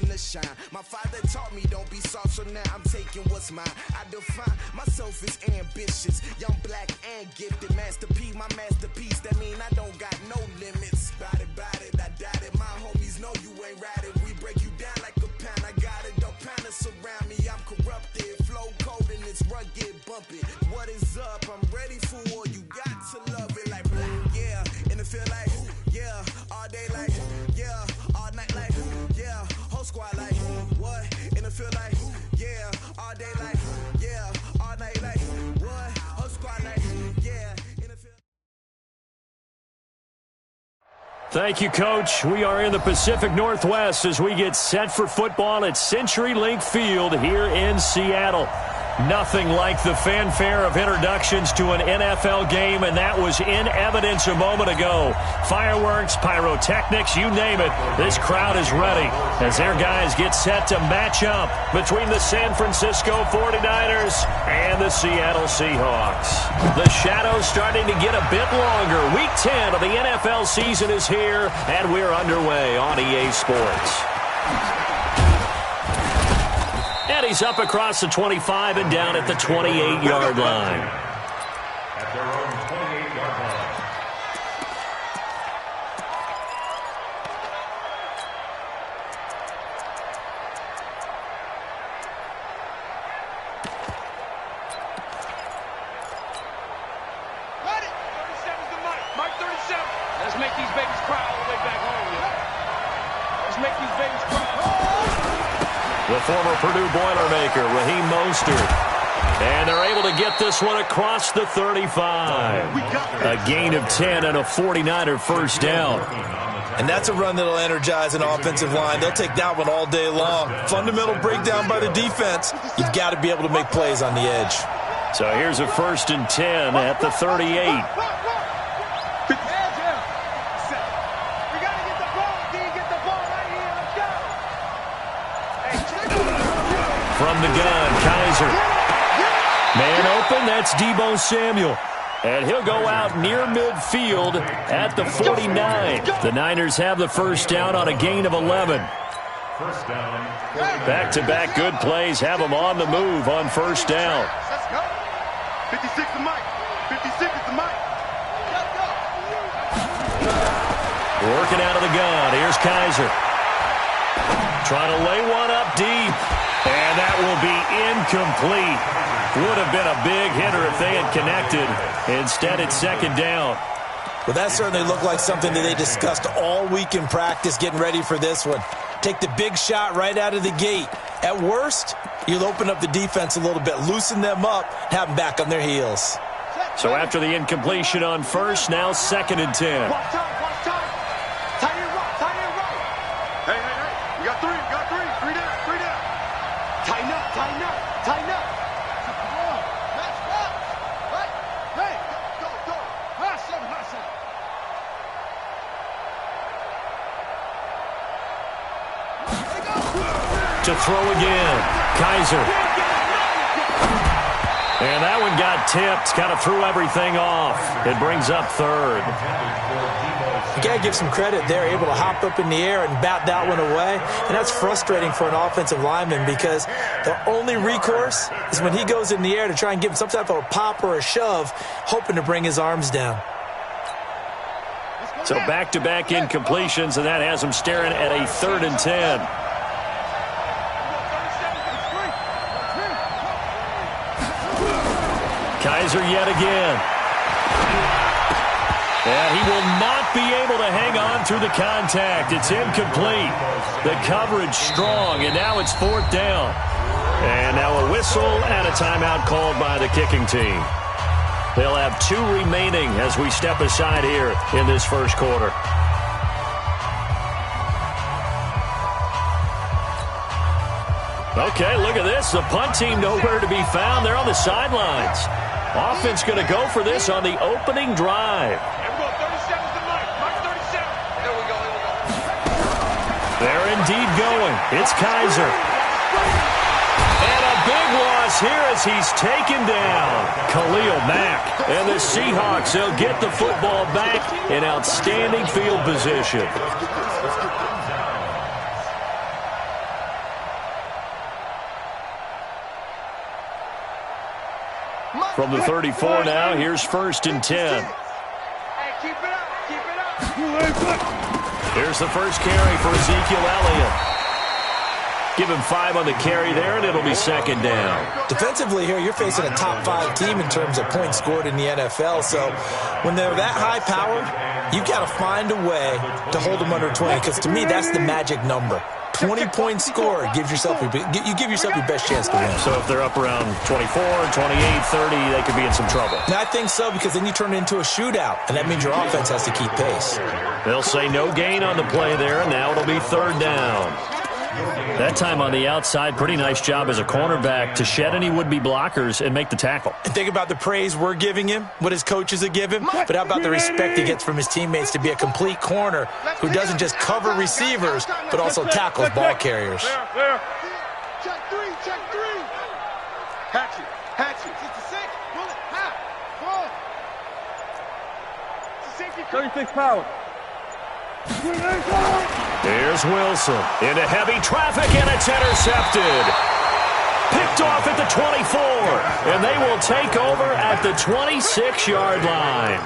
in the shine. My father taught me don't be soft, so now I'm taking what's mine. I define myself as ambitious, young, black, and gifted. Master P, my masterpiece, that mean I don't got no limits. Bout it, I doubt it. My homies know you ain't ride it. We break you down like a pound. I got it, don't pound it surround me. I'm corrupted, flow cold and it's rugged, bump it. What is up? I'm ready for war. You got to love it like yeah, and it feel like yeah, all day like yeah, all night like yeah, whole squad like what? And it feel like yeah, all day like yeah, all night like what? Whole squad like yeah. Thank you, Coach. We are in the Pacific Northwest as we get set for football at CenturyLink Field here in Seattle. Nothing like the fanfare of introductions to an NFL game, and that was in evidence a moment ago. Fireworks, pyrotechnics, you name it. This crowd is ready as their guys get set to match up between the San Francisco 49ers and the Seattle Seahawks. The shadow's starting to get a bit longer. Week 10 of the NFL season is here, and we're underway on EA Sports. And he's up across the 25 and down at the 28-yard line. At their own 28-yard line. Ready? 37's the mic. Mike 37. Let's make these babies cry all the way back home. Yeah? Let's make these babies cry. The former Purdue Boilermaker, Raheem Mostert. And they're able to get this one across the 35. A gain of 10 and a 49er first down. And that's a run that'll energize an offensive line. They'll take that one all day long. Fundamental breakdown by the defense. You've got to be able to make plays on the edge. So here's a 1st and 10 at the 38. From the gun, Kaiser. Man open, that's Deebo Samuel. And he'll go out near midfield at the 49. The Niners have the first down on a gain of 11. First down. Back-to-back good plays have them on the move on first down. Let's go. 56 is the mic. 56 is the mic. Let's go. Working out of the gun. Here's Kaiser. Trying to lay one up deep. And that will be incomplete. Would have been a big hitter if they had connected. Instead, it's second down. Well, that certainly looked like something that they discussed all week in practice, getting ready for this one. Take the big shot right out of the gate. At worst, you'll open up the defense a little bit, loosen them up, have them back on their heels. So after the incompletion on first, now 2nd and 10. Watch time. Tight end right. Hey. You got three. Three down. Tighten up. Hey, go. Hustle. To throw again, Kaiser. And that one got tipped, kind of threw everything off. It brings up 3rd. You got to give some credit. They're able to hop up in the air and bat that one away. And that's frustrating for an offensive lineman because the only recourse is when he goes in the air to try and give him some type of a pop or a shove, hoping to bring his arms down. So back-to-back incompletions, and that has him staring at a 3rd and 10. Kaiser yet again. And he will not be able to hang on through the contact. It's incomplete. The coverage strong, and now it's 4th down. And now a whistle and a timeout called by the kicking team. They'll have 2 remaining as we step aside here in this first quarter. Okay, look at this. The punt team nowhere to be found. They're on the sidelines. Offense going to go for this on the opening drive. Here we go. 37's the mic. Mike 37. There we go. They're indeed going. It's Kaiser. And a big loss here as he's taken down. Khalil Mack. And the Seahawks, they'll get the football back in outstanding field position. From the 34 now, here's 1st and 10. Hey, keep it up. Keep it up. Here's the first carry for Ezekiel Elliott. Give him 5 on the carry there, and it'll be 2nd down. Defensively here, you're facing a top 5 team in terms of points scored in the NFL. So when they're that high-powered, you've got to find a way to hold them under 20, because to me, that's the magic number. 20 points scored, you give yourself your best chance to win. So if they're up around 24, 28, 30, they could be in some trouble. And I think so, because then you turn it into a shootout, and that means your offense has to keep pace. They'll say no gain on the play there, and now it'll be 3rd down. That time on the outside, pretty nice job as a cornerback to shed any would-be blockers and make the tackle. And think about the praise we're giving him, what his coaches have given him, but how about the respect he gets from his teammates to be a complete corner who doesn't just cover receivers, but also tackles ball carriers. There. Check 3. Hatchet. 66. Bullet. Half. Ball. 36 power. Here's Wilson into heavy traffic, and it's intercepted. Picked off at the 24, and they will take over at the 26-yard line.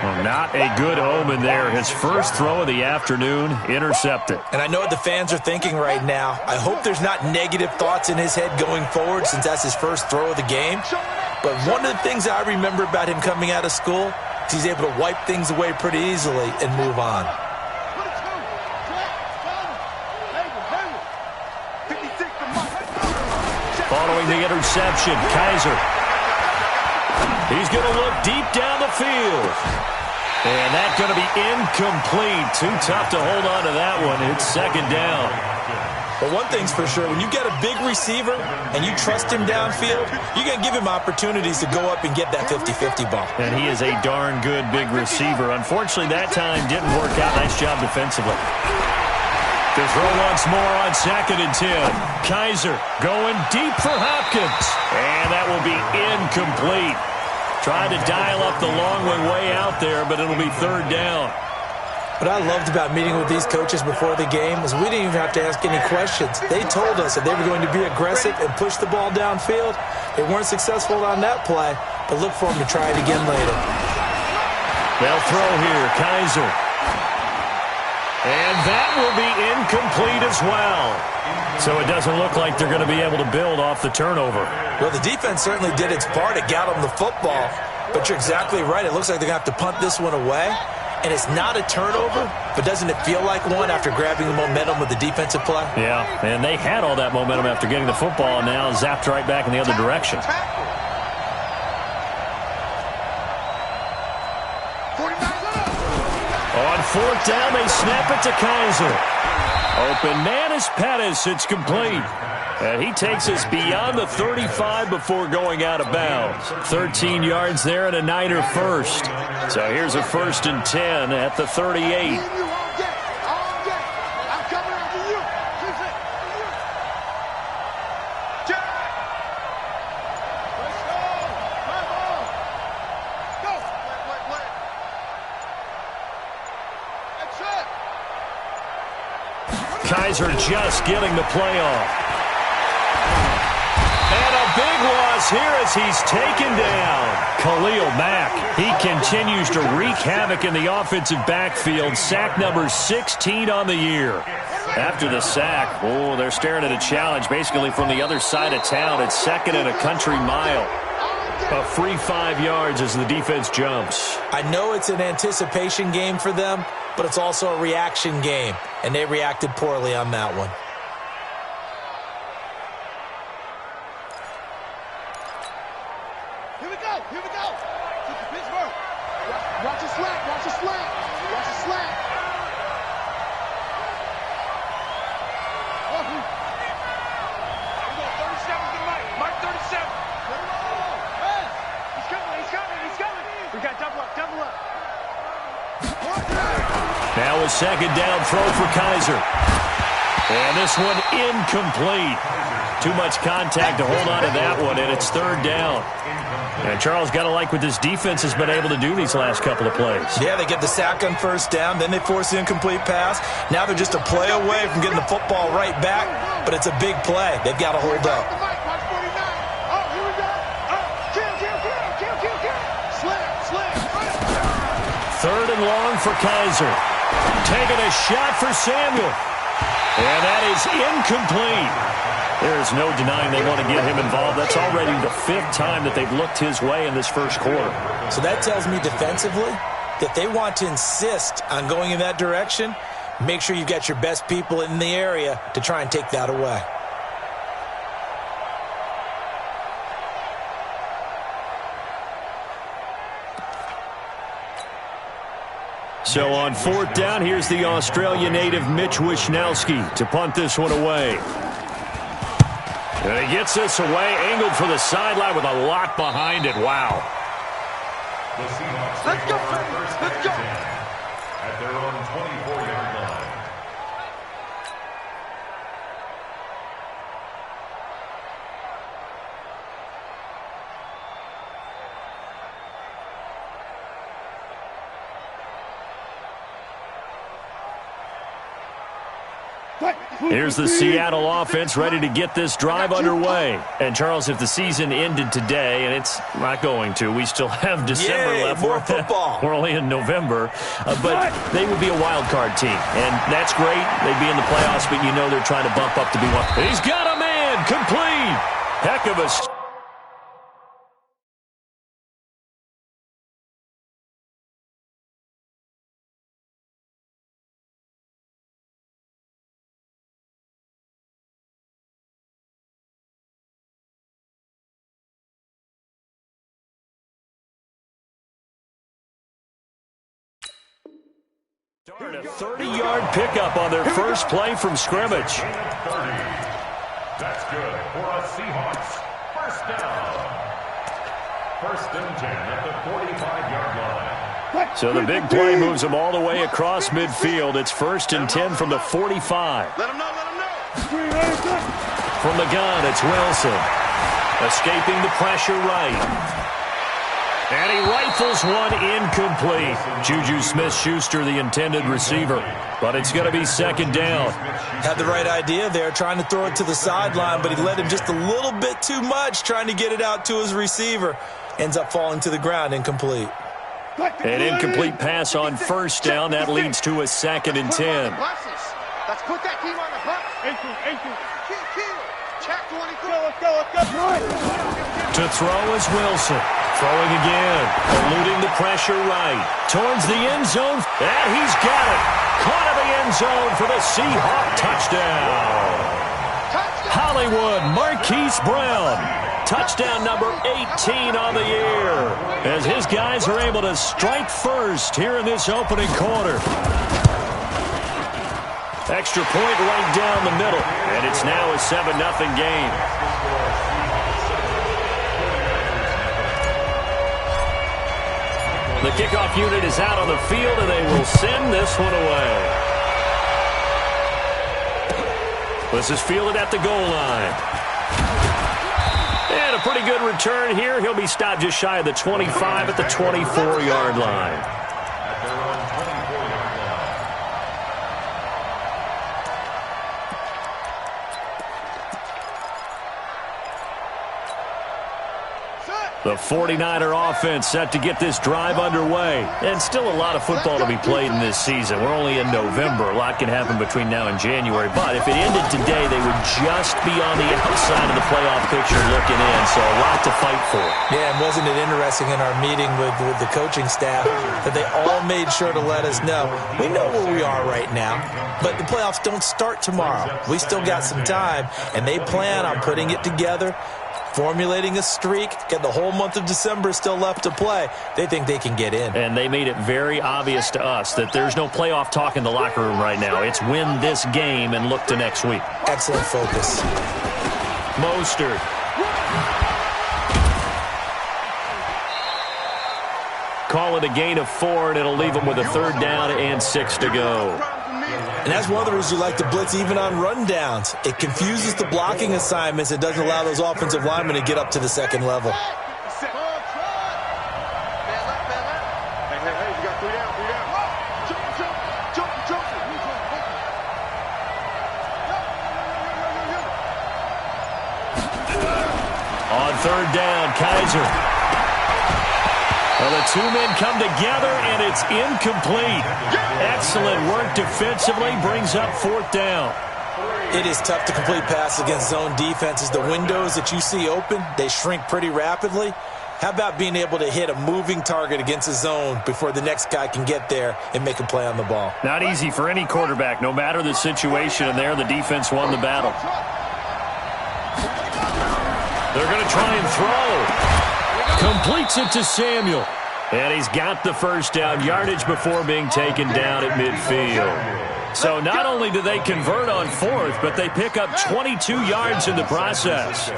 Well, not a good omen there. His first throw of the afternoon, intercepted. And I know what the fans are thinking right now. I hope there's not negative thoughts in his head going forward, since that's his first throw of the game. But one of the things I remember about him coming out of school is he's able to wipe things away pretty easily and move on. Following the interception, Kaiser. He's going to look deep down the field. And that's going to be incomplete. Too tough to hold on to that one. It's 2nd down. But one thing's for sure, when you get a big receiver and you trust him downfield, you're going to give him opportunities to go up and get that 50-50 ball. And he is a darn good big receiver. Unfortunately, that time didn't work out. Nice job defensively. To throw once more on 2nd and 10. Kaiser going deep for Hopkins. And that will be incomplete. Tried to dial up the long one way out there, but it'll be 3rd down. What I loved about meeting with these coaches before the game was we didn't even have to ask any questions. They told us that they were going to be aggressive and push the ball downfield. They weren't successful on that play, but look for them to try it again later. They'll throw here, Kaiser. And that will be incomplete as well. So it doesn't look like they're going to be able to build off the turnover. Well, the defense certainly did its part. It got them the football. But you're exactly right. It looks like they're going to have to punt this one away. And it's not a turnover, but doesn't it feel like one after grabbing the momentum with the defensive play? Yeah, and they had all that momentum after getting the football, and now zapped right back in the other direction. On 4th down, they snap it to Kaiser. Open man is Pettis. It's complete. And he takes us beyond the 35 before going out of bounds. 13 yards there and a Niner first. So here's a 1st and 10 at the 38. Kaiser just getting the play off. And a big loss here as he's taken down. Khalil Mack, he continues to wreak havoc in the offensive backfield. Sack number 16 on the year. After the sack, they're staring at a challenge basically from the other side of town. It's 2nd and a country mile. A free 5 yards as the defense jumps. I know it's an anticipation game for them, but it's also a reaction game, and they reacted poorly on that one. Here we go. Keep the Pittsburgh. Watch the slant. Watch the slant. Watch the slant. Here we go. 37 to Mike. Mike 37. He's coming. We got double up. Now a 2nd down throw for Kaiser. And this one incomplete. Too much contact to hold on to that one, and it's 3rd down. And Charles, got to like what this defense has been able to do these last couple of plays. Yeah, they get the sack on 1st down, then they force the incomplete pass. Now they're just a play away from getting the football right back, but it's a big play. They've got to hold up. Watch 49. Oh, here we go. Oh, kill. long for Kaiser. Taking a shot for Samuel. And that is incomplete. There's no denying they want to get him involved. That's already the 5th time that they've looked his way in this first quarter. So that tells me defensively that they want to insist on going in that direction. Make sure you've got your best people in the area to try and take that away. So on 4th down, here's the Australia native Mitch Wishnowsky to punt this one away. And he gets this away, angled for the sideline with a lot behind it. Wow. Let's go, let's go. At their own 24-yard line. Here's the Seattle offense ready to get this drive underway. And, Charles, if the season ended today, and it's not going to, we still have December left. More football. We're only in November. But they would be a wild card team. And that's great. They'd be in the playoffs, but you know they're trying to bump up to be one. He's got a man. Complete. Heck of a... Start a 30-yard pickup on their first play from scrimmage. That's good for a Seahawks. First down. 1st and 10 at the 45-yard line. So the big play moves them all the way across midfield. It's 1st and 10 from the 45. Let him know, let him know. From the gun, it's Wilson. Escaping the pressure right. And he rifles one incomplete. Juju Smith-Schuster, the intended receiver. But it's going to be 2nd down. Had the right idea there, trying to throw it to the sideline, but he led him just a little bit too much, trying to get it out to his receiver. Ends up falling to the ground, incomplete. An incomplete pass on 1st down. That leads to a 2nd and 10. Let's put that team on the bus. Check 23. To throw is Wilson. Throwing again. Eluding the pressure right. Towards the end zone. And he's got it. Caught in the end zone for the Seahawk touchdown. Hollywood Marquise Brown. Touchdown number 18 on the year. As his guys are able to strike first here in this opening quarter. Extra point right down the middle. And it's now a 7-0 game. The kickoff unit is out on the field, and they will send this one away. This is fielded at the goal line. And a pretty good return here. He'll be stopped just shy of the 25 at the 24-yard line. The 49er offense set to get this drive underway. And still a lot of football to be played in this season. We're only in November. A lot can happen between now and January. But if it ended today, they would just be on the outside of the playoff picture looking in. So a lot to fight for. Yeah, and wasn't it interesting in our meeting with the coaching staff that they all made sure to let us know, we know where we are right now, but the playoffs don't start tomorrow. We still got some time, and they plan on putting it together, formulating a streak, get the whole month of December still left to play. They think they can get in. And they made it very obvious to us that there's no playoff talk in the locker room right now. It's win this game and look to next week. Excellent focus. Mostert. Call it a gain of 4, and it'll leave them with a 3rd down and 6 to go. And that's one of the reasons you like to blitz even on rundowns. It confuses the blocking assignments. It doesn't allow those offensive linemen to get up to the 2nd level. Hey, you got 3 down, 3 down. Jump. On 3rd down, Kaiser. Well, the two men come together, and it's incomplete. Excellent work defensively, brings up 4th down. It is tough to complete passes against zone defenses. The windows that you see open, they shrink pretty rapidly. How about being able to hit a moving target against a zone before the next guy can get there and make a play on the ball? Not easy for any quarterback, no matter the situation, and there the defense won the battle. They're going to try and throw. Completes it to Samuel. And he's got the first down, yardage before being taken down at midfield. So not only do they convert on 4th, but they pick up 22 yards in the process.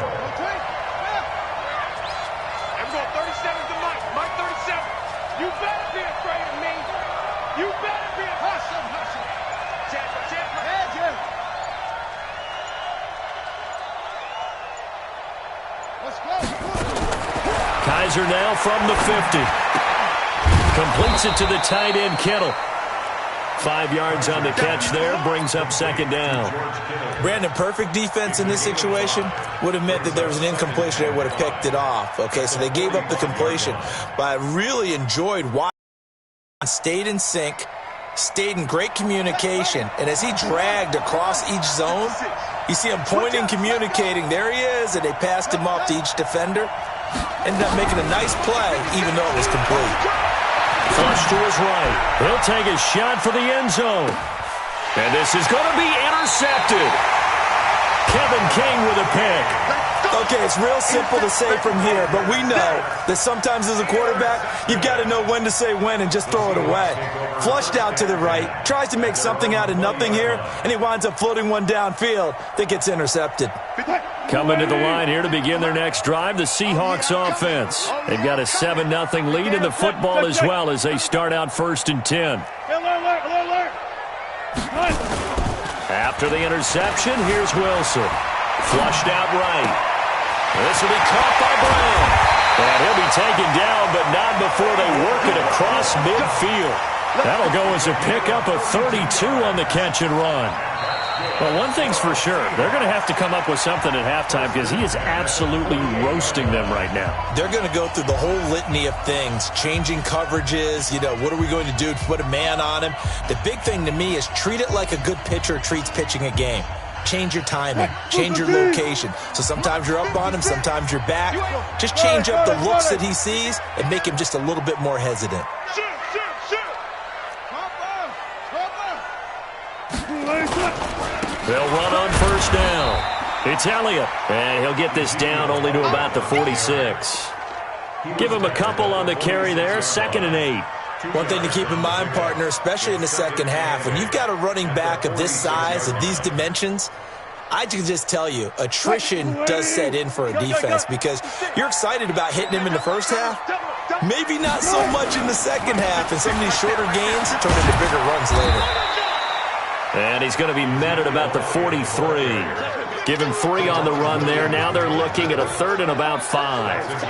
Kaiser now from the 50. Completes it to the tight end, Kittle. 5 yards on the catch there, brings up 2nd down. Brandon, perfect defense in this situation would have meant that there was an incompletion. They would have picked it off. Okay, so they gave up the completion. But I really enjoyed watching. Stayed in sync, stayed in great communication, and as he dragged across each zone, you see him pointing, communicating. There he is, and they passed him off to each defender. Ended up making a nice play, even though it was complete. Flush to his right. He'll take a shot for the end zone. And this is going to be intercepted. Kevin King with a pick. Okay, it's real simple to say from here, but we know that sometimes as a quarterback, you've got to know when to say when and just throw it away. Flushed out to the right, tries to make something out of nothing here, and he winds up floating one downfield that gets intercepted. Coming to the line here to begin their next drive, the Seahawks offense. They've got a 7-0 lead in the football as well as they start out 1st and 10. After the interception, here's Wilson. Flushed out right. This will be caught by Brown. And he'll be taken down, but not before they work it across midfield. That'll go as a pickup of 32 on the catch and run. Well, one thing's for sure. They're going to have to come up with something at halftime because he is absolutely roasting them right now. They're going to go through the whole litany of things, changing coverages, what are we going to do to put a man on him? The big thing to me is treat it like a good pitcher treats pitching a game. Change your timing, change your location. So sometimes you're up on him, sometimes you're back. Just change up the looks that he sees and make him just a little bit more hesitant. They'll run on 1st down. It's Elliott, and he'll get this down only to about the 46. Give him a couple on the carry there, 2nd and 8. One thing to keep in mind, partner, especially in the second half, when you've got a running back of this size, of these dimensions, I can just tell you, attrition does set in for a defense because you're excited about hitting him in the first half, maybe not so much in the second half, and some of these shorter gains turn into bigger runs later. And he's going to be met at about the 43. Give him 3 on the run there. Now they're looking at a 3rd and about 5.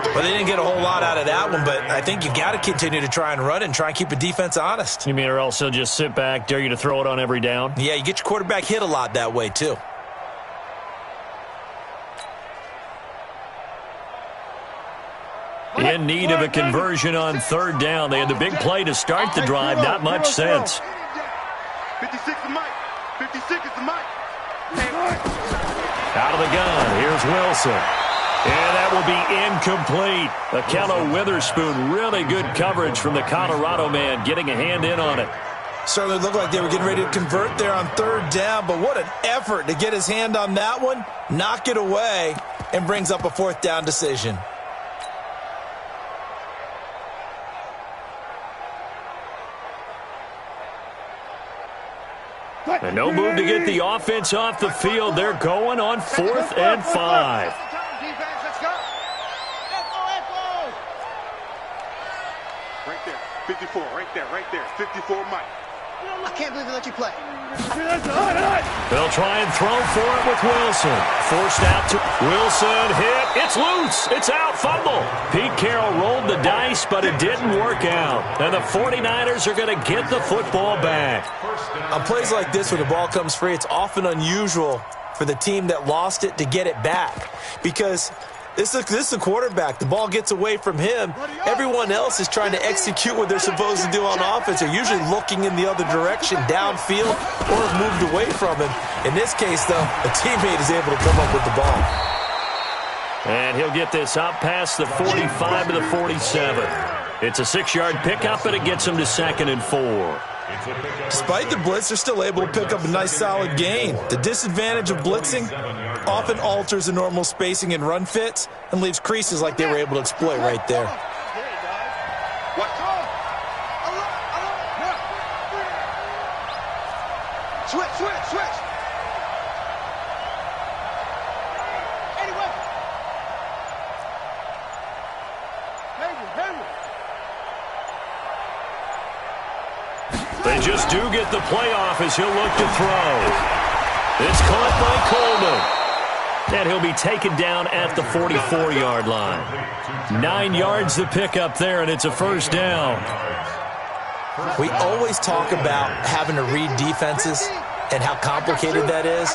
Well, they didn't get a whole lot out of that one, but I think you've got to continue to try and run and try and keep the defense honest. You mean or else he'll just sit back, dare you to throw it on every down? Yeah, you get your quarterback hit a lot that way, too. In need of a conversion on 3rd down. They had the big play to start the drive. Not much sense. 56 is Mike. 56 is Mike. Out of the gun. Here's Wilson. And that will be incomplete. Akello Witherspoon, really good coverage from the Colorado man, getting a hand in on it. Certainly looked like they were getting ready to convert there on 3rd down, but what an effort to get his hand on that one, knock it away, and brings up a 4th down decision. And no move to get the offense off the field. They're going on 4th and 5. Right there, 54, right there, 54, Mike. I can't believe they let you play. They'll try and throw for it with Wilson. Forced out to Wilson. Hit. It's loose. It's out. Fumble. Pete Carroll rolled the dice, but it didn't work out. And the 49ers are going to get the football back. On plays like this where the ball comes free, it's often unusual for the team that lost it to get it back because This is a quarterback. The ball gets away from him. Everyone else is trying to execute what they're supposed to do on offense. They're usually looking in the other direction, downfield, or have moved away from him. In this case, though, a teammate is able to come up with the ball. And he'll get this up past the 45 to the 47. It's a 6-yard pickup, and it gets him to 2nd and 4. Despite the blitz, they're still able to pick up a nice solid gain. The disadvantage of blitzing often alters the normal spacing and run fits and leaves creases like they were able to exploit right there. Switch. They just do get the playoff as he'll look to throw. It's caught by Coleman. And he'll be taken down at the 44-yard line. 9 yards the pickup there, and it's a first down. We always talk about having to read defenses and how complicated that is.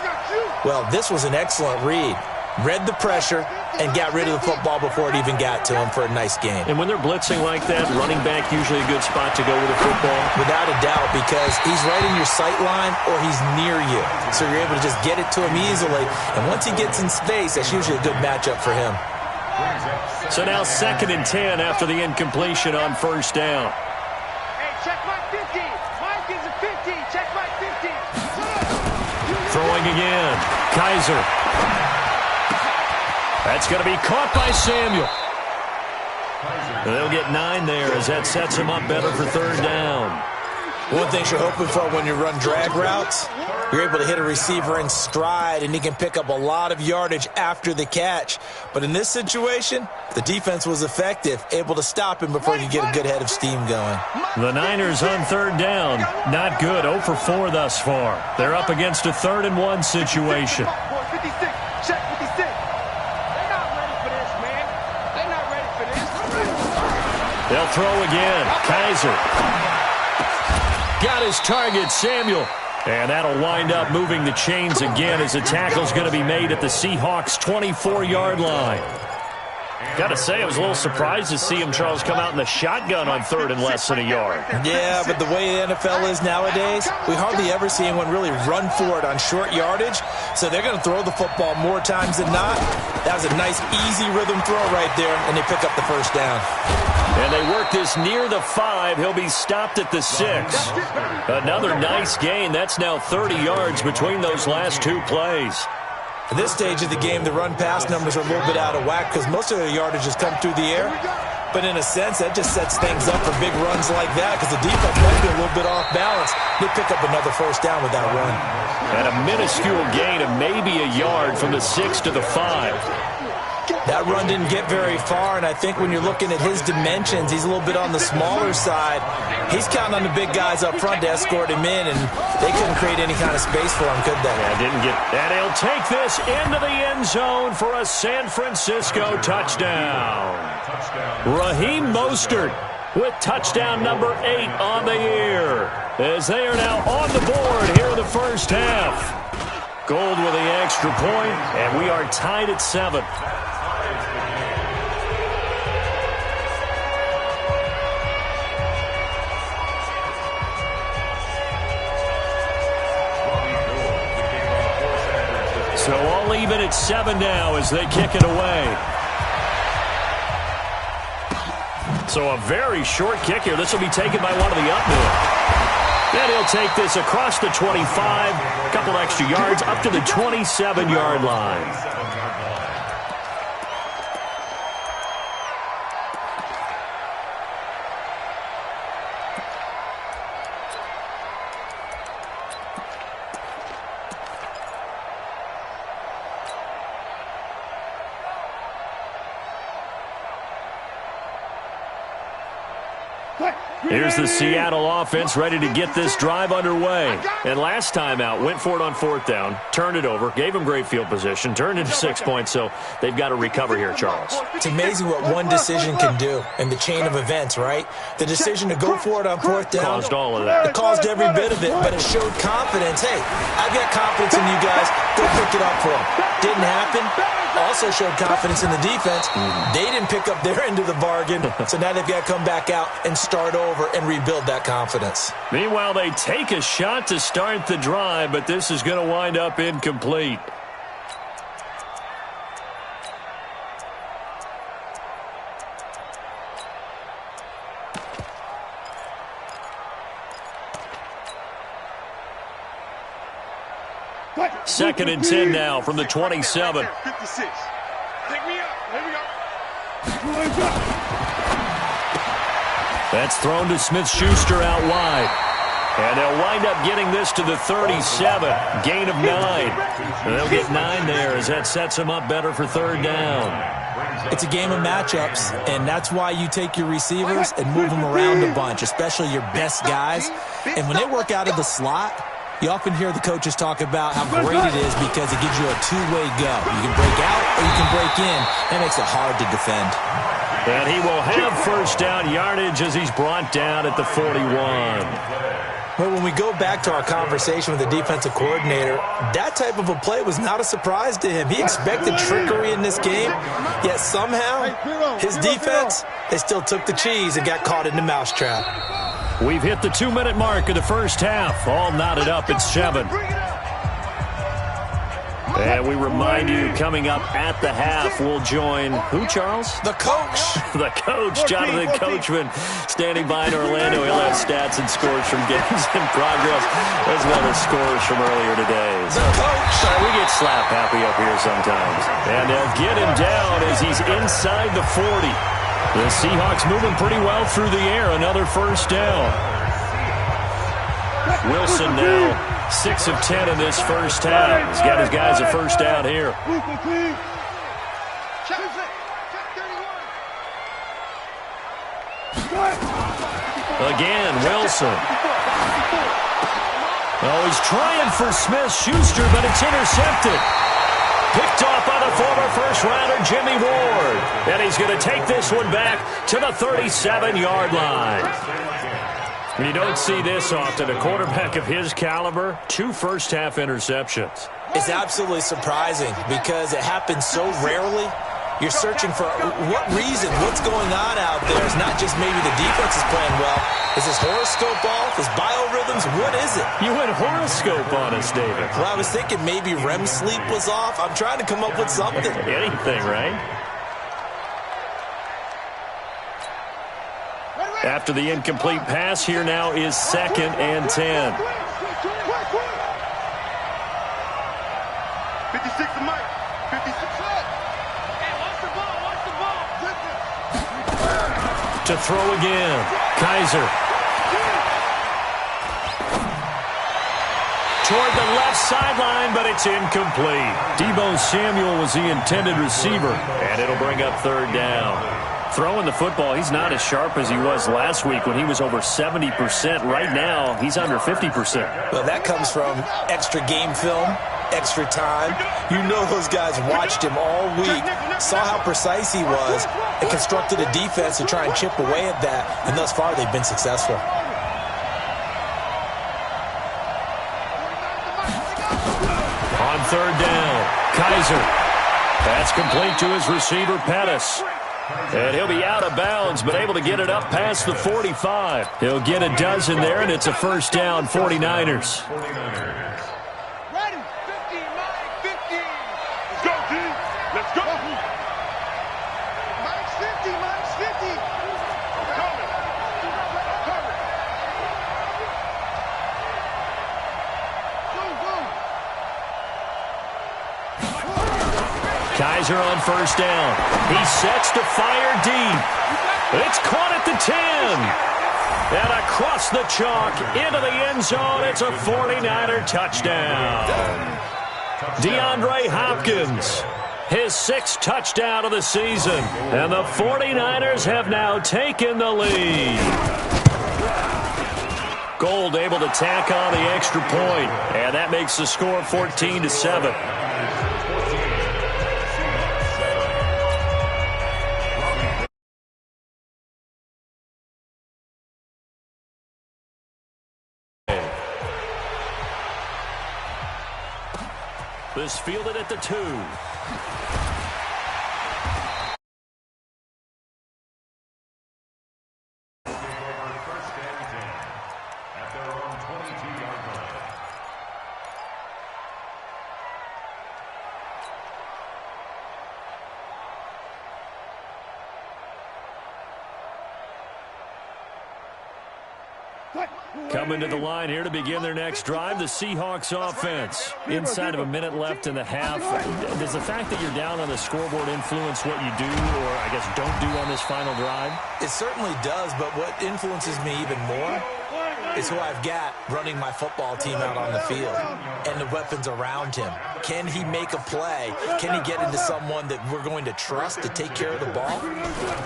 Well, this was an excellent read. Read the pressure and got rid of the football before it even got to him for a nice gain. And when they're blitzing like that, running back usually a good spot to go with the football. Without a doubt, because he's right in your sight line or he's near you. So you're able to just get it to him easily. And once he gets in space, that's usually a good matchup for him. So now 2nd and 10 after the incompletion on first down. Hey, check my 50. Mike is a 50. Check my 50. Throwing again. Kaiser. That's going to be caught by Samuel. They'll get 9 there as that sets him up better for 3rd down. One thing you're hoping for when you run drag routes, you're able to hit a receiver in stride and he can pick up a lot of yardage after the catch. But in this situation, the defense was effective, able to stop him before he could get a good head of steam going. The Niners on 3rd down. Not good. 0 for 4 thus far. They're up against a 3rd and 1 situation. 56. Check 56. They're not ready for this, man. They're not ready for this. They'll throw again. Kaiser. Got his target, Samuel. And that'll wind up moving the chains again as the tackle's going to be made at the Seahawks' 24-yard line. Got to say, I was a little surprised to see him, Charles, come out in the shotgun on 3rd and less than a yard. Yeah, but the way the NFL is nowadays, we hardly ever see anyone really run for it on short yardage. So they're going to throw the football more times than not. That was a nice, easy rhythm throw right there, and they pick up the first down. And they work this near the 5. He'll be stopped at the 6. Another nice gain. That's now 30 yards between those last 2 plays. At this stage of the game, the run-pass numbers are a little bit out of whack because most of their yardage has come through the air. But in a sense, that just sets things up for big runs like that because the defense might be a little bit off balance. They pick up another first down with that run. And a minuscule gain of maybe a yard from the 6 to the 5. That run didn't get very far, and I think when you're looking at his dimensions, he's a little bit on the smaller side. He's counting on the big guys up front to escort him in, and they couldn't create any kind of space for him, could they? Yeah, didn't get. And he'll take this into the end zone for a San Francisco touchdown. Raheem Mostert with touchdown number 8 on the year, as they are now on the board here in the first half. Gold with the extra point, and we are tied at 7. So all even at 7 now as they kick it away. So a very short kick here. This will be taken by one of the up men. Then he'll take this across the 25, a couple extra yards, up to the 27-yard line. Here's the Seattle offense ready to get this drive underway. And last time out, went for it on 4th down, turned it over, gave them great field position, turned into 6 points, so they've got to recover here, Charles. It's amazing what one decision can do in the chain of events, right? The decision to go for it on 4th down. Caused all of that. It caused every bit of it, but it showed confidence. Hey, I've got confidence in you guys. Go pick it up for them. Didn't happen. also showed confidence in the defense. They didn't pick up their end of the bargain, so now they've got to come back out and start over and rebuild that confidence. Meanwhile, they take a shot to start the drive, but this is going to wind up incomplete. Second and 10 now from the 27. 56. Take me up. Here we go. That's thrown to Smith-Schuster out wide. And they'll wind up getting this to the 37. Gain of 9. And they'll get 9 there as that sets them up better for third down. It's a game of matchups, and that's why you take your receivers and move them around a bunch, especially your best guys. And when they work out of the slot, you often hear the coaches talk about how great it is because it gives you a two-way go. You can break out or you can break in. That makes it hard to defend. And he will have first down yardage as he's brought down at the 41. Well, when we go back to our conversation with the defensive coordinator, that type of a play was not a surprise to him. He expected trickery in this game, yet somehow his defense, they still took the cheese and got caught in the mousetrap. We've hit the 2-minute mark of the first half. All knotted up at 7. And we remind you, coming up at the half, we'll join who, Charles? The coach. The coach, Jonathan Coachman, standing by in Orlando. He'll have stats and scores from games in progress, as well as scores from earlier today. The coach. We get slap happy up here sometimes. And they'll get him down as he's inside the 40. The Seahawks moving pretty well through the air. Another first down. Wilson now 6 of 10 in this first half. He's got his guys a first down here. Again, Wilson. Oh, he's trying for Smith-Schuster, but it's intercepted. Picked off by the former first-rounder Jimmy Ward. And he's going to take this one back to the 37-yard line. You don't see this often. A quarterback of his caliber, 2 first-half interceptions. It's absolutely surprising because it happens so rarely. You're searching for what reason, what's going on out there. It's not just maybe the defense is playing well. Is his horoscope off? His biorhythms? What is it? You went horoscope on us, David. Well, I was thinking maybe REM sleep was off. I'm trying to come up with something. Anything, right? After the incomplete pass, here now is 2nd and 10. 56 to Mike. 56. Hey, watch the ball. To throw again. Kaiser. Toward the left sideline, but it's incomplete. Deebo Samuel was the intended receiver, and it'll bring up third down. Throwing the football, he's not as sharp as he was last week when he was over 70%. Right now, he's under 50%. Well, that comes from extra game film, extra time. You know those guys watched him all week, saw how precise he was, and constructed a defense to try and chip away at that, and thus far they've been successful. On third down, Kaiser. That's complete to his receiver, Pettis. And he'll be out of bounds, but able to get it up past the 45. He'll get a dozen there, and it's a first down, 49ers. Ready? 50, Mike, 50. Let's go, G. Let's go. Mike's 50, Mike's 50. Cover. Kaiser on first down. He sets to fire deep. It's caught at the 10. And across the chalk into the end zone. It's a 49er touchdown. DeAndre Hopkins, his 6th touchdown of the season. And the 49ers have now taken the lead. Gold able to tack on the extra point. And that makes the score 14-7. This fielded at the 2. Coming to the line here to begin their next drive, the Seahawks offense. Inside of a minute left in the half. Does the fact that you're down on the scoreboard influence what you do, or I guess don't do on this final drive? It certainly does, but what influences me even more is who I've got running my football team out on the field and the weapons around him. Can he make a play? Can he get into someone that we're going to trust to take care of the ball?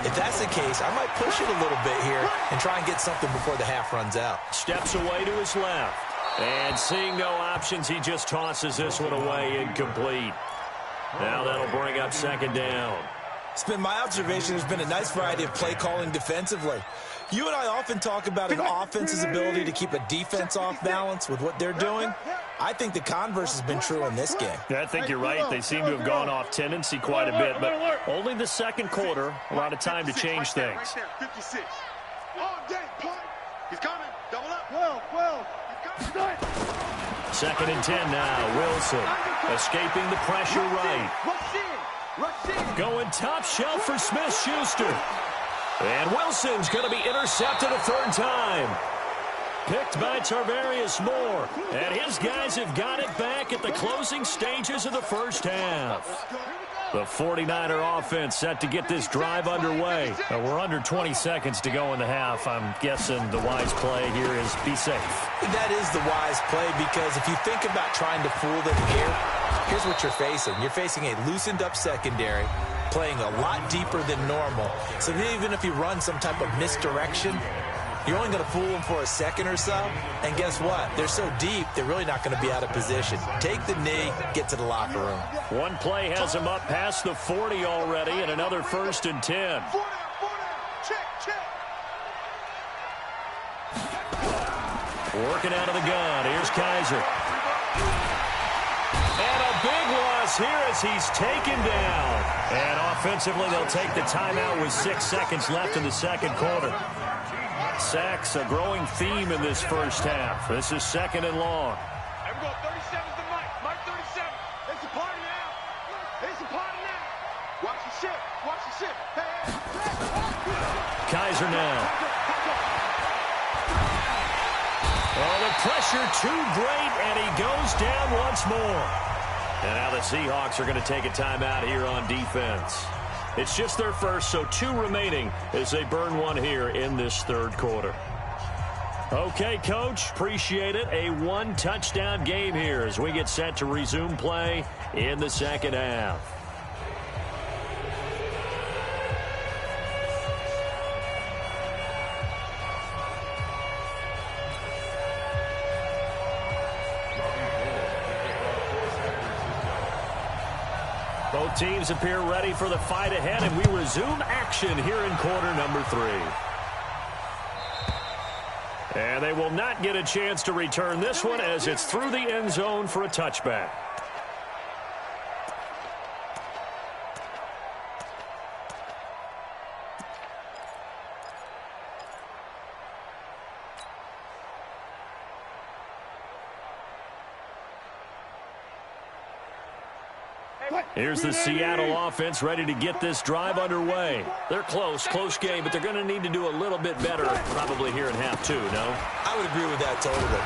If that's the case, I might push it a little bit here and try and get something before the half runs out. Steps away to his left. And seeing no options, he just tosses this one away incomplete. Now that'll bring up second down. It's been my observation there's been a nice variety of play calling defensively. You and I often talk about an offense's ability to keep a defense off balance with what they're doing. I think the converse has been true in this game. Yeah, I think you're right. They seem to have gone off tendency quite a bit, but only the second quarter, a lot of time to change things. Right there, 56. All day, point. He's coming. Double up. 12. He's coming. Second and 10 now. Wilson escaping the pressure right. Rush in. Going top shelf for Smith-Schuster. And Wilson's going to be intercepted a third time. Picked by Tarvarius Moore. And his guys have got it back at the closing stages of the first half. The 49er offense set to get this drive underway. We're under 20 seconds to go in the half. I'm guessing the wise play here is be safe. That is the wise play, because if you think about trying to fool them here, here's what you're facing. You're facing a loosened up secondary, playing a lot deeper than normal. So even if you run some type of misdirection, you're only going to fool them for a second or so. And guess what? They're so deep, they're really not going to be out of position. Take the knee, get to the locker room. One play has him up past the 40 already, and another 1st and 10. Check. Working out of the gun. Here's Kaiser. And a big loss here as he's taken down. And offensively, they'll take the timeout with 6 seconds left in the second quarter. Sacks, a growing theme in this first half. This is second and long. There we go. 37's the Mike. Mike 37. It's a party now. Watch the ship. Hey. Kaiser now. Oh, the pressure too great, and he goes down once more. And now the Seahawks are going to take a timeout here on defense. It's just their first, so 2 remaining as they burn one here in this third quarter. Okay, Coach, appreciate it. A 1-touchdown game here as we get set to resume play in the second half. Both teams appear ready for the fight ahead, and we resume action here in quarter number 3. And they will not get a chance to return this one as it's through the end zone for a touchback. Here's the Seattle offense ready to get this drive underway. They're close game, but they're going to need to do a little bit better probably here in half 2, no? I would agree with that totally.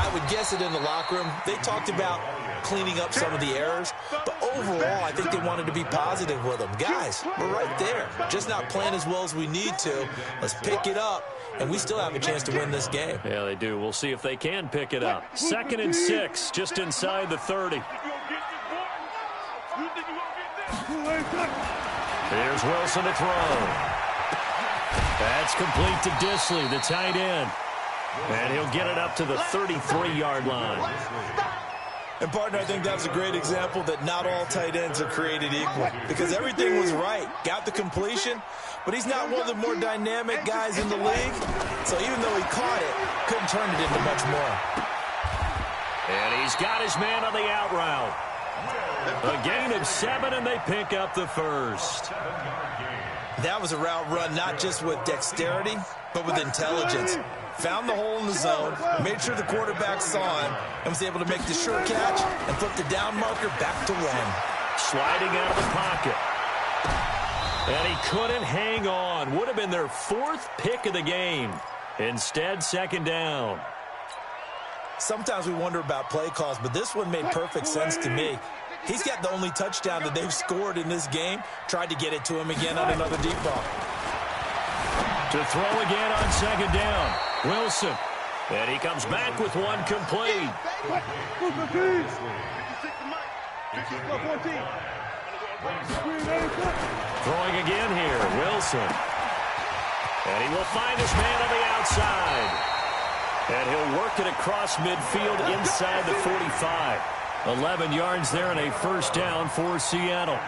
I would guess it in the locker room. They talked about cleaning up some of the errors, but overall, I think they wanted to be positive with them. Guys, we're right there. Just not playing as well as we need to. Let's pick it up, and we still have a chance to win this game. Yeah, they do. We'll see if they can pick it up. 2nd and 6, just inside the 30. Here's Wilson to throw. That's complete to Disley, the tight end. And he'll get it up to the 33-yard line. And, partner, I think that was a great example that not all tight ends are created equal, because everything was right. Got the completion, but he's not one of the more dynamic guys in the league. So even though he caught it, couldn't turn it into much more. And he's got his man on the out route. A gain of 7, and they pick up the first. That was a route run not just with dexterity, but with intelligence. Found the hole in the zone, made sure the quarterback saw him, and was able to make the sure catch and flip the down marker back to Wren. Sliding out of the pocket. And he couldn't hang on. Would have been their 4th pick of the game. Instead, second down. Sometimes we wonder about play calls, but this one made perfect sense to me. He's got the only touchdown that they've scored in this game. Tried to get it to him again on another deep ball. To throw again on second down. Wilson. And he comes back with one complete. Throwing again here. Wilson. And he will find his man on the outside. And he'll work it across midfield inside the 45. 11 yards there and a first down for Seattle.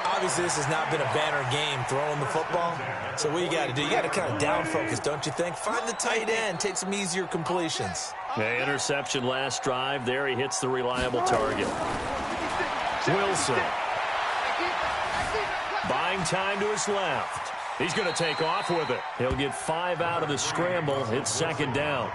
Obviously, this has not been a banner game throwing the football. So what you got to do, you got to kind of down focus, don't you think? Find the tight end, take some easier completions. The interception last drive. There he hits the reliable target. Wilson. Buying time to his left. He's going to take off with it. He'll get 5 out of the scramble. It's second down.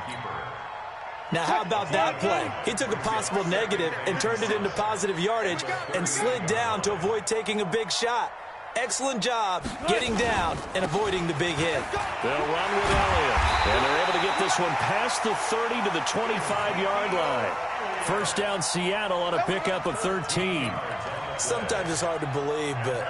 Now, how about that play? He took a possible negative and turned it into positive yardage and slid down to avoid taking a big shot. Excellent job getting down and avoiding the big hit. They'll run with Elliott, and they're able to get this one past the 30 to the 25-yard line. First down, Seattle on a pickup of 13. Sometimes it's hard to believe, but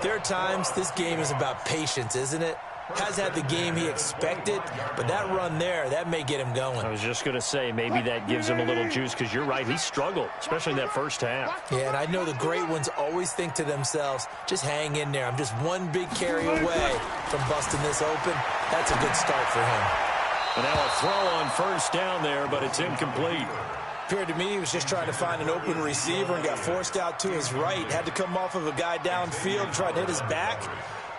there are times this game is about patience, isn't it? Has had the game he expected, but that run there, that may get him going. I was just going to say, maybe that gives him a little juice, because you're right, he struggled, especially in that first half. Yeah, and I know the great ones always think to themselves, just hang in there. I'm just one big carry away from busting this open. That's a good start for him. And now a throw on first down there, but it's incomplete. Appeared to me he was just trying to find an open receiver and got forced out to his right. Had to come off of a guy downfield, try to hit his back.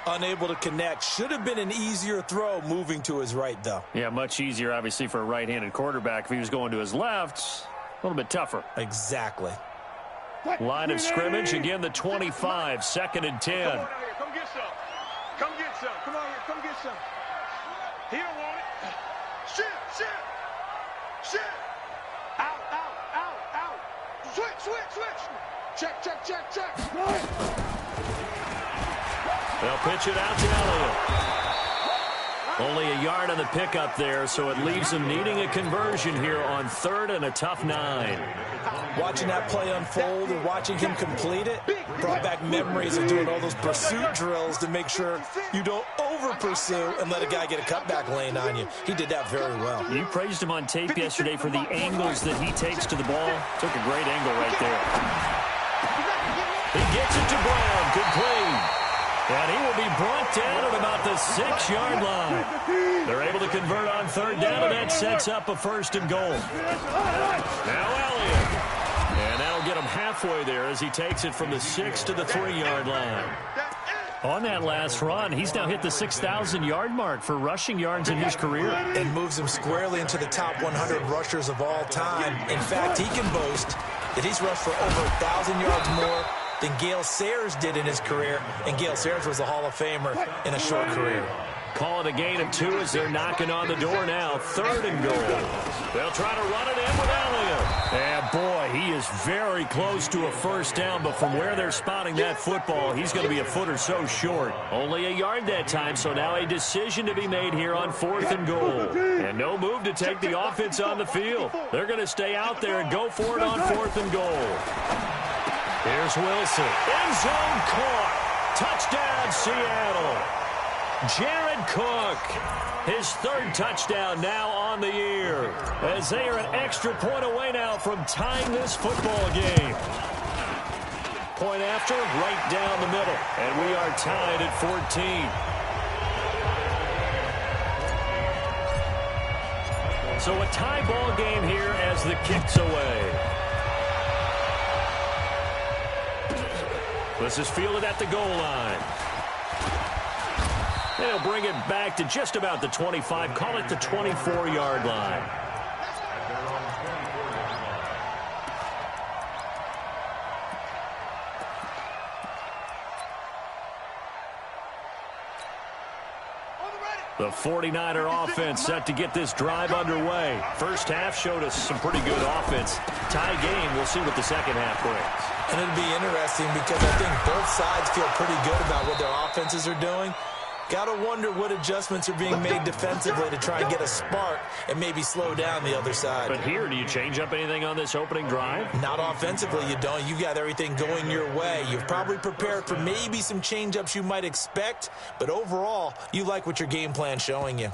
Unable to connect. Should have been an easier throw moving to his right, though. Yeah, much easier, obviously, for a right-handed quarterback. If he was going to his left, a little bit tougher. Exactly. Line of scrimmage, again, the 25, second and 10. Come get some. Come get some. Come on here. Come get some. He don't want it. Shit. Out. Switch. Check. They'll pitch it out to Elliott. Only a yard on the pickup there, so it leaves them needing a conversion here on third and a tough 9. Watching that play unfold and watching him complete it brought back memories of doing all those pursuit drills to make sure you don't over-pursue and let a guy get a cutback lane on you. He did that very well. You praised him on tape yesterday for the angles that he takes to the ball. Took a great angle right there. He gets it to Brown, complete. And he will be brought down at about the 6-yard line. They're able to convert on third down, and that sets up a first and goal. Now Elliott. And that'll get him halfway there as he takes it from the 6 to the 3-yard line. On that last run, he's now hit the 6,000-yard mark for rushing yards in his career. And moves him squarely into the top 100 rushers of all time. In fact, he can boast that he's rushed for over 1,000 yards more than Gale Sayers did in his career, and Gale Sayers was a Hall of Famer in a short career. Call it a gain of 2 as they're knocking on the door now. Third and goal. They'll try to run it in with Elliott. And boy, he is very close to a first down, but from where they're spotting that football, he's going to be a foot or so short. Only a yard that time, so now a decision to be made here on fourth and goal. And no move to take the offense on the field. They're going to stay out there and go for it on fourth and goal. Here's Wilson. End zone caught. Touchdown, Seattle. Jared Cook, his third touchdown now on the year, as they are an extra point away now from tying this football game. Point after, right down the middle, and we are tied at 14. So a tie ball game here as the kick's away. This is fielded at the goal line. They'll bring it back to just about the 25. Call it the 24-yard line. The 49er offense set to get this drive underway. First half showed us some pretty good offense. Tie game, we'll see what the second half brings. And it'll be interesting because I think both sides feel pretty good about what their offenses are doing. Got to wonder what adjustments are being made defensively to try and get a spark and maybe slow down the other side. But here, do you change up anything on this opening drive? Not offensively, you don't. You got everything going your way. You've probably prepared for maybe some change-ups you might expect, but overall, you like what your game plan's showing you.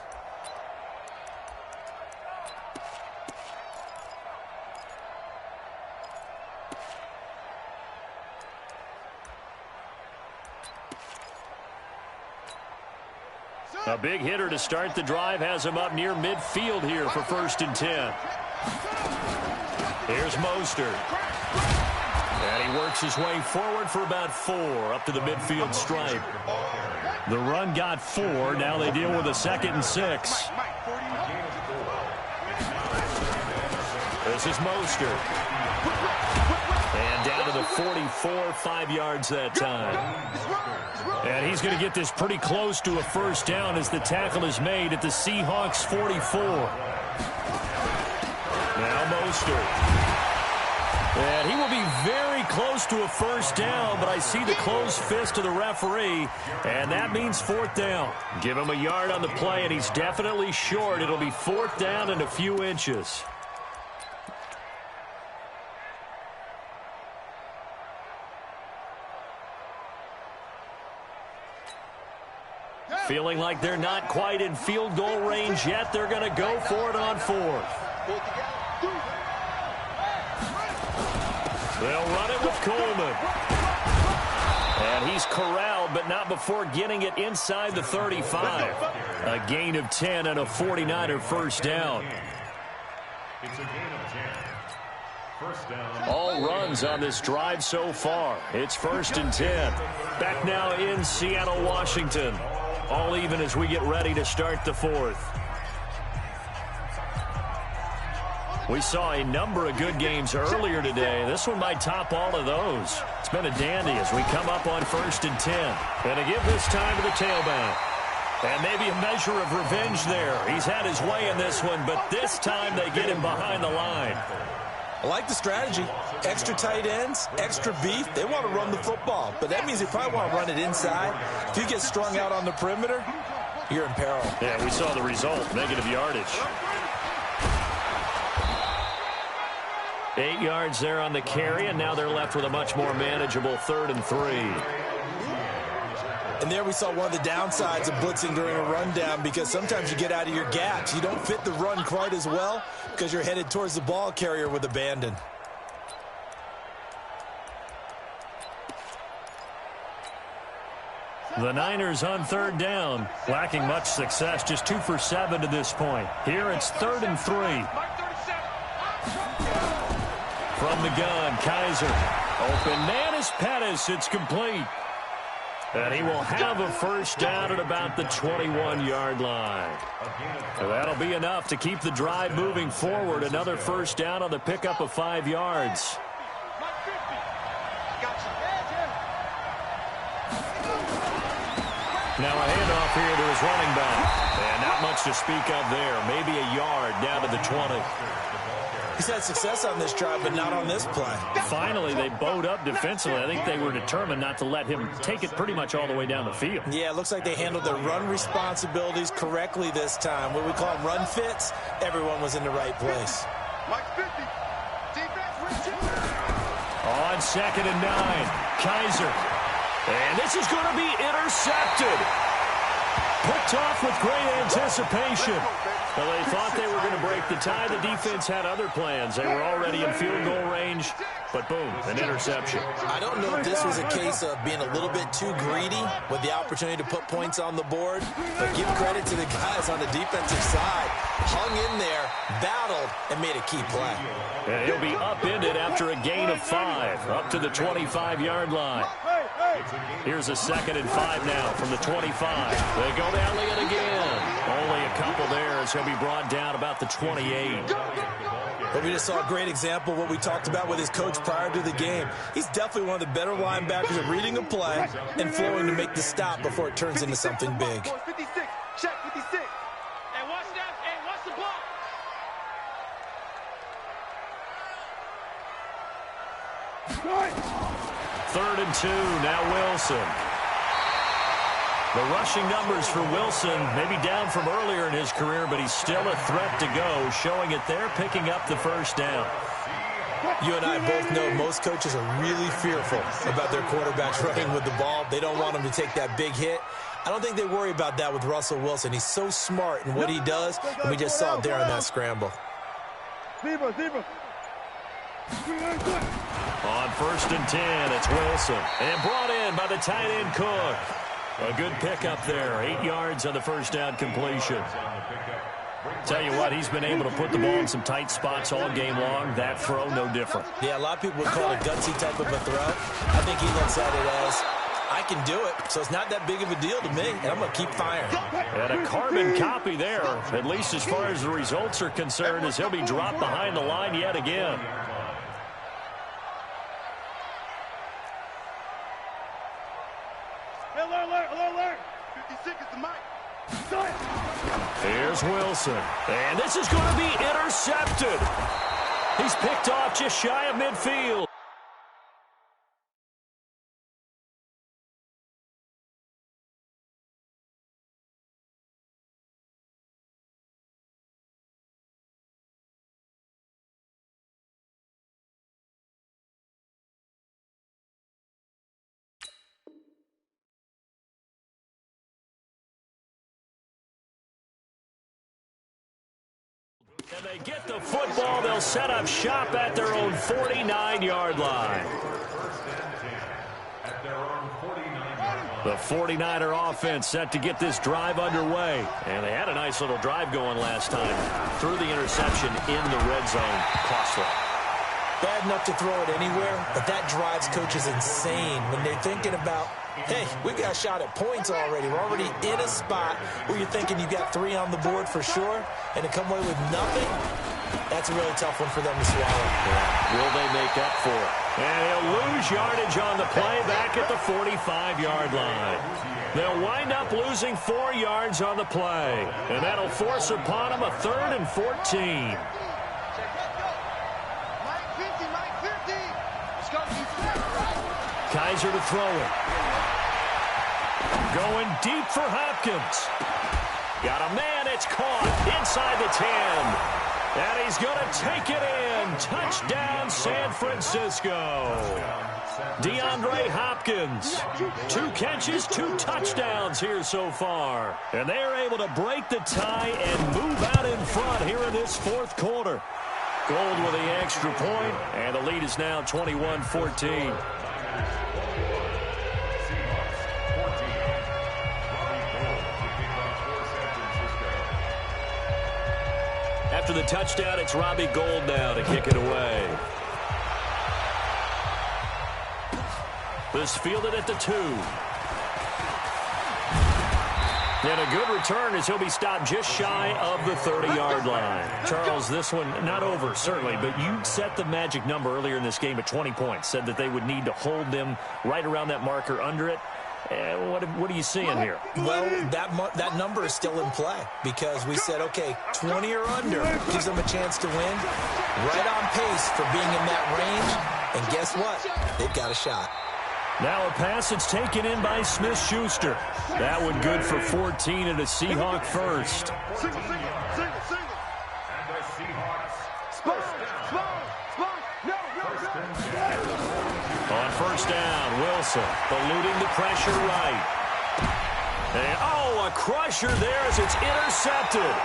A big hitter to start the drive has him up near midfield here for 1st and 10. Here's Mostert. And he works his way forward for about 4 up to the midfield stripe. The run got 4. Now they deal with a 2nd and 6. This is Mostert. And down to the 44, 5 yards that time. And he's going to get this pretty close to a first down as the tackle is made at the Seahawks 44. Now Mostert. And he will be very close to a first down, but I see the closed fist of the referee, and that means 4th down. Give him a yard on the play, and he's definitely short. It'll be 4th down and a few inches. Feeling like they're not quite in field goal range yet. They're going to go for it on 4th. They'll run it with Coleman. And he's corralled, but not before getting it inside the 35. A gain of 10 and a 49er first down. It's a gain of 10. First down. All runs on this drive so far. It's 1st and 10. Back now in Seattle, Washington. All even as we get ready to start the 4th. We saw a number of good games earlier today. This one might top all of those. It's been a dandy as we come up on 1st and 10. And to give this time to the tailback. And maybe a measure of revenge there. He's had his way in this one, but this time they get him behind the line. I like the strategy. Extra tight ends, extra beef. They want to run the football, but that means they probably want to run it inside. If you get strung out on the perimeter, you're in peril. Yeah, we saw the result. Negative yardage. 8 yards there on the carry, and now they're left with a much more manageable 3rd and 3. And there we saw one of the downsides of blitzing during a rundown, because sometimes you get out of your gaps. You don't fit the run quite as well because you're headed towards the ball carrier with abandon. The Niners on 3rd down, lacking much success, just 2 for 7 to this point. Here it's 3rd and 3. From the gun, Kaiser. Open man is Pettis. It's complete. And he will have a first down at about the 21-yard line. So that'll be enough to keep the drive moving forward. Another first down on the pickup of 5 yards. Now a handoff here to his running back. And not much to speak of there. Maybe a yard down to the 20. He's had success on this drive, but not on this play. Finally, they bowed up defensively. I think they were determined not to let him take it pretty much all the way down the field. Yeah, it looks like they handled their run responsibilities correctly this time. What we call them run fits, everyone was in the right place. On 2nd and 9, Kaiser. And this is going to be intercepted. Picked off with great anticipation. Well, they thought they were going to break the tie. The defense had other plans. They were already in field goal range, but boom, an interception. I don't know if this was a case of being a little bit too greedy with the opportunity to put points on the board, but give credit to the guys on the defensive side. Hung in there, battled, and made a key play. And he'll be upended after a gain of 5, up to the 25-yard line. Here's a 2nd and 5 now from the 25. They go to Elliott again. Only a couple there as he'll be brought down about the 28. But we just saw a great example of what we talked about with his coach prior to the game. He's definitely one of the better linebackers at reading a play and flowing to make the stop before it turns into something big. 56. Check 56. Hey, watch that. Hey, watch the block. 3rd and 2, now Wilson. The rushing numbers for Wilson, maybe down from earlier in his career, but he's still a threat to go, showing it there, picking up the first down. You and I both know most coaches are really fearful about their quarterbacks running with the ball. They don't want him to take that big hit. I don't think they worry about that with Russell Wilson. He's so smart in what he does, and we just saw it there on that scramble. On 1st and 10, it's Wilson. And brought in by the tight end Cook. A good pickup there. 8 yards on the first down completion. Tell you what, he's been able to put the ball in some tight spots all game long. That throw, no different. Yeah, a lot of people would call it a gutsy type of a throw. I think he looks at it as, I can do it, so it's not that big of a deal to me, and I'm going to keep firing. And a carbon copy there, at least as far as the results are concerned, as he'll be dropped behind the line yet again. Alert! 56 is the mic. Here's Wilson. And this is going to be intercepted. He's picked off just shy of midfield. And they get the football. They'll set up shop at their own 49-yard line. The 49er offense set to get this drive underway. And they had a nice little drive going last time. Threw the interception in the red zone. Costly. Bad enough to throw it anywhere, but that drives coaches insane when they're thinking about, hey, we got a shot at points already. We're already in a spot where you're thinking you got 3 on the board for sure, and to come away with nothing, that's a really tough one for them to swallow. Yeah. Will they make up for it? And he'll lose yardage on the play back at the 45-yard line. They'll wind up losing 4 yards on the play, and that'll force upon them a 3rd and 14. Kaiser to throw it. Going deep for Hopkins. Got a man, it's caught inside the 10. And he's going to take it in. Touchdown, San Francisco. DeAndre Hopkins. 2 catches, 2 touchdowns here so far. And they're able to break the tie and move out in front here in this 4th quarter. Gold with the extra point, and the lead is now 21-14. After the touchdown, it's Robbie Gould now to kick it away. This fielded at the 2. And a good return as he'll be stopped just shy of the 30-yard line. Charles, this one not over, certainly, but you set the magic number earlier in this game at 20 points, said that they would need to hold them right around that marker under it. What are you seeing here? Well, that number is still in play because we said, okay, 20 or under gives them a chance to win. Right on pace for being in that range. And guess what? They've got a shot. Now a pass that's taken in by Smith-Schuster. That one good for 14 and a Seahawk first. Single. And the Seahawks. Spot. No. On first down, Wilson eluding the pressure right. And, a crusher there as it's intercepted.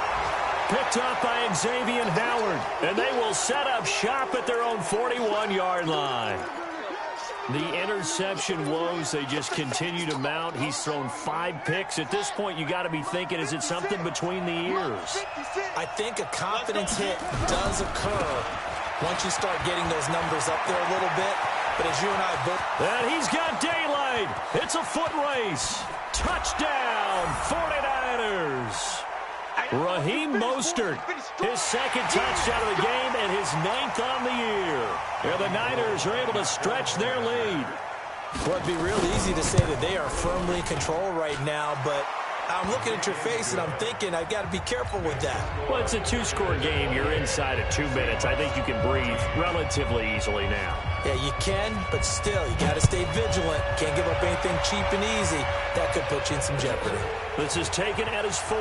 Picked up by Xavier Howard. And they will set up shop at their own 41-yard line. The interception woes, they just continue to mount. He's thrown 5 picks. At this point, you got to be thinking, is it something between the ears? I think a confidence hit does occur once you start getting those numbers up there a little bit. But as you and I both... And he's got daylight. It's a foot race. Touchdown, 49ers. Raheem Mostert, his 2nd touchdown of the game and his 9th on the year. And the Niners are able to stretch their lead. Well, it'd be real easy to say that they are firmly in control right now, but I'm looking at your face and I'm thinking I've got to be careful with that. Well, it's a 2-score game. You're inside of 2 minutes. I think you can breathe relatively easily now. Yeah, you can, but still, you got to stay vigilant. Can't give up anything cheap and easy. That could put you in some jeopardy. This is taken at his 4.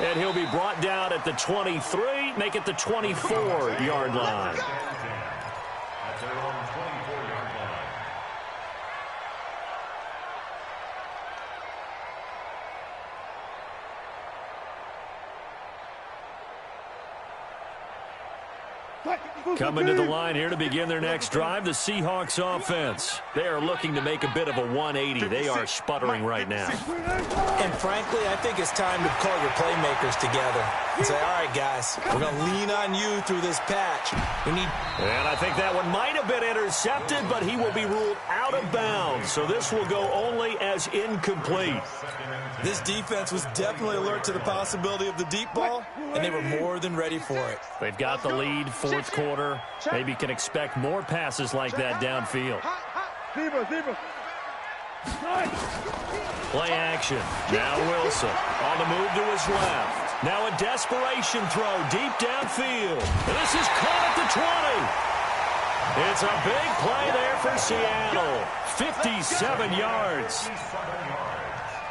And he'll be brought down at the 23, make it the 24-yard line. At their own 24-yard line. Coming to the line here to begin their next drive, the Seahawks offense. They are looking to make a bit of a 180. They are sputtering right now. And frankly, I think it's time to call your playmakers together and say, all right, guys, we're going to lean on you through this patch. And I think that one might have been intercepted, but he will be ruled out of bounds. So this will go only as incomplete. This defense was definitely alert to the possibility of the deep ball, and they were more than ready for it. They've got the lead, fourth quarter. Maybe can expect more passes like that downfield. Play action. Now Wilson on the move to his left. Now a desperation throw deep downfield. And this is caught at the 20. It's a big play there for Seattle. 57 yards.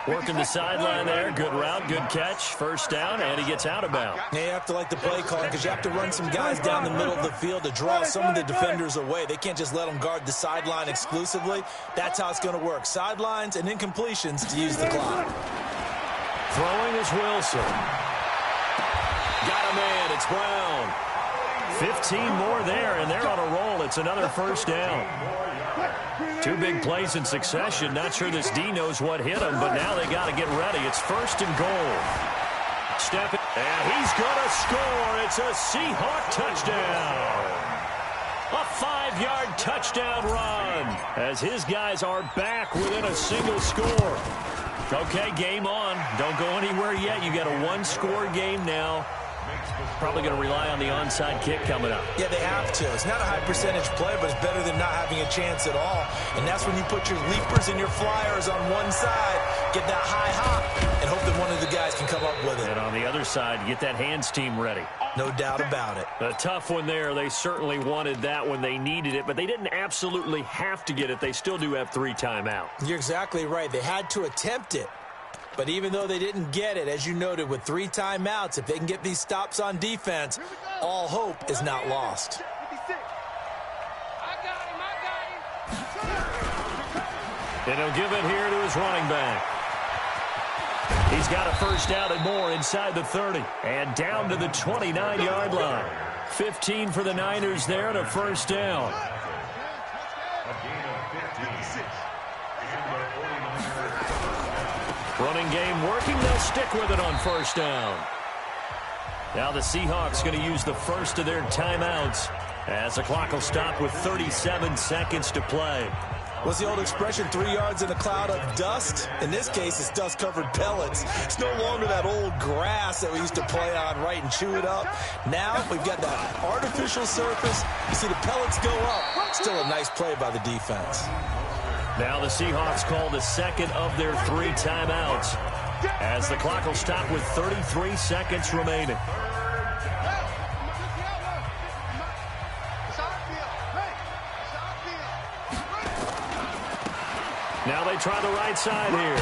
Working the sideline there. Good route, good catch. First down, and he gets out of bounds. Yeah, you have to like the play call because you have to run some guys down the middle of the field to draw some of the defenders away. They can't just let them guard the sideline exclusively. That's how it's going to work. Sidelines and incompletions to use the clock. Throwing is Wilson. Got a man. It's Brown. 15 more there, and they're on a roll. It's another first down. 2 big plays in succession. Not sure this D knows what hit him, but now they got to get ready. It's first and goal. Step it, and he's going to score. It's a Seahawk touchdown. A 5-yard touchdown run as his guys are back within a single score. Okay, game on. Don't go anywhere yet. You got a 1-score game now. Probably going to rely on the onside kick coming up. Yeah, they have to. It's not a high percentage play, but it's better than not having a chance at all. And that's when you put your leapers and your flyers on one side, get that high hop, and hope that one of the guys can come up with it. And on the other side, get that hands team ready. No doubt about it. A tough one there. They certainly wanted that when they needed it, but they didn't absolutely have to get it. They still do have 3 timeouts. You're exactly right. They had to attempt it. But even though they didn't get it, as you noted, with 3 timeouts, if they can get these stops on defense, all hope is not lost. And he'll give it here to his running back. He's got a first down and more inside the 30. And down to the 29-yard line. 15 for the Niners there and a first down. Running game working. They'll stick with it on first down. Now the Seahawks going to use the first of their timeouts as the clock will stop with 37 seconds to play. What's the old expression, 3 yards in a cloud of dust? In this case, it's dust-covered pellets. It's no longer that old grass that we used to play on, right, and chew it up. Now we've got that artificial surface. You see the pellets go up. Still a nice play by the defense. Now the Seahawks call the second of their 3 timeouts as the clock will stop with 33 seconds remaining. Now they try the right side here.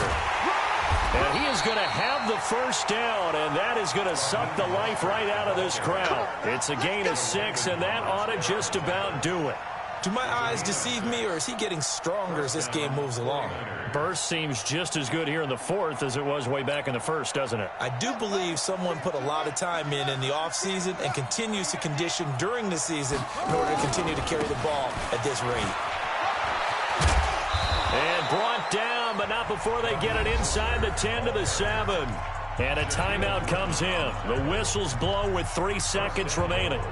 And he is going to have the first down, and that is going to suck the life right out of this crowd. It's a gain of 6, and that ought to just about do it. Do my eyes deceive me, or is he getting stronger as this game moves along? Burst seems just as good here in the 4th as it was way back in the 1st, doesn't it? I do believe someone put a lot of time in the offseason and continues to condition during the season in order to continue to carry the ball at this rate. And brought down, but not before they get it inside the 10 to the 7. And a timeout comes in. The whistles blow with 3 seconds remaining.